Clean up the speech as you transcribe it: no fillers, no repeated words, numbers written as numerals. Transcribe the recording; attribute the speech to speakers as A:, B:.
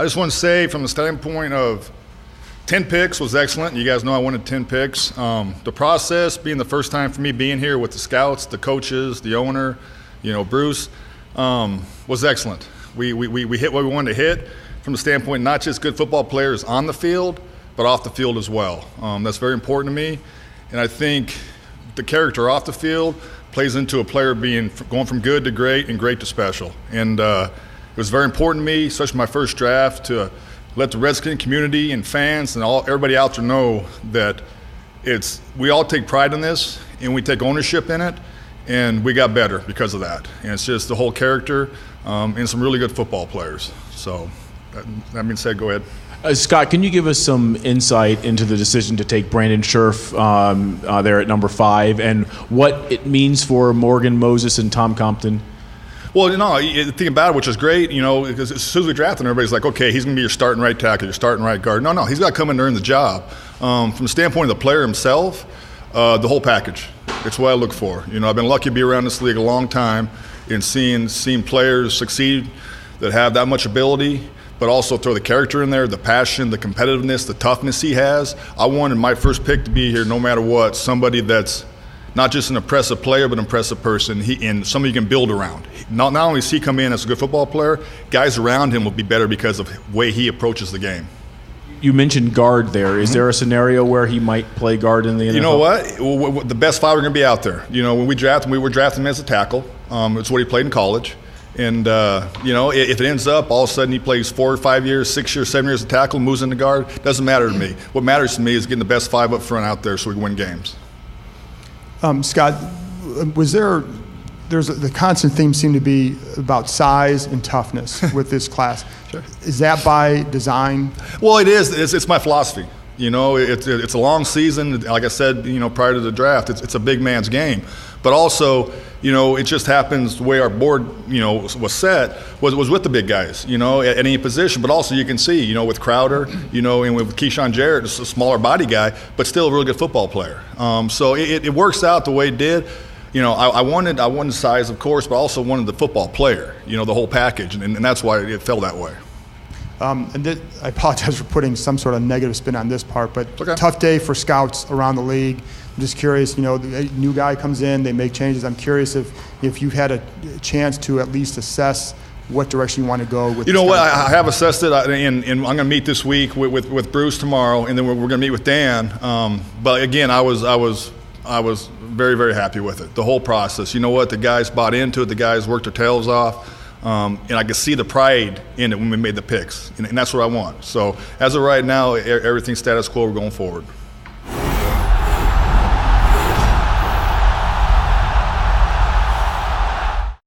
A: I just want to say from the standpoint of 10 picks was excellent. You guys know I wanted 10 picks. The process being the first time for me being here with the scouts, the coaches, the owner, Bruce, was excellent. We hit what we wanted to hit from the standpoint not just good football players on the field, but off the field as well. That's very important to me. And I think the character off the field plays into a player going from good to great and great to special. And it was very important to me, especially my first draft, to let the Redskin community and fans and everybody out there know that we all take pride in this and we take ownership in it, and we got better because of that. And it's just the whole character and some really good football players. So that being said, go ahead.
B: Scott, can you give us some insight into the decision to take Brandon Scherf there at number 5 and what it means for Morgan Moses and Tom Compton?
A: Well, think about it, which is great, because as soon as we draft him, everybody's like, okay, he's going to be your starting right tackle, your starting right guard. No, he's got to come in and earn the job. From the standpoint of the player himself, the whole package. It's what I look for. I've been lucky to be around this league a long time and seeing players succeed that have that much ability, but also throw the character in there, the passion, the competitiveness, the toughness he has. I wanted my first pick to be here no matter what, somebody that's not just an impressive player, but an impressive person, and somebody you can build around. Not only does he come in as a good football player, guys around him will be better because of the way he approaches the game.
B: You mentioned guard there. Is there a scenario where he might play guard in the NFL?
A: You know what? The best 5 are going to be out there. When we draft him, we were drafting him as a tackle. It's what he played in college. And, if it ends up all of a sudden he plays 4 or 5 years, 6 years, 7 years of tackle, moves into guard, doesn't matter to me. What matters to me is getting the best 5 up front out there so we can win games.
C: Scott, there's the constant theme seemed to be about size and toughness with this class.
A: Sure.
C: Is that by design?
A: Well, it is. It's my philosophy. It's a long season. Like I said, prior to the draft, it's a big man's game. But also, it just happens the way our board, was set was with the big guys, at any position. But also you can see, with Crowder, and with Keyshawn Jarrett, it's a smaller body guy, but still a really good football player. So it works out the way it did. I wanted size, of course, but also wanted the football player, the whole package, and that's why it fell that way.
C: I apologize for putting some sort of negative spin on this part, but
A: okay.
C: Tough day for scouts around the league. I'm just curious, a new guy comes in, they make changes. I'm curious if you've had a chance to at least assess what direction you want to go with.
A: I have assessed it, and I'm going to meet this week with Bruce tomorrow, and then we're going to meet with Dan. But again, I was very, very happy with it, the whole process. The guys bought into it, the guys worked their tails off. And I could see the pride in it when we made the picks, and that's what I want. So as of right now, everything's status quo. We're going forward.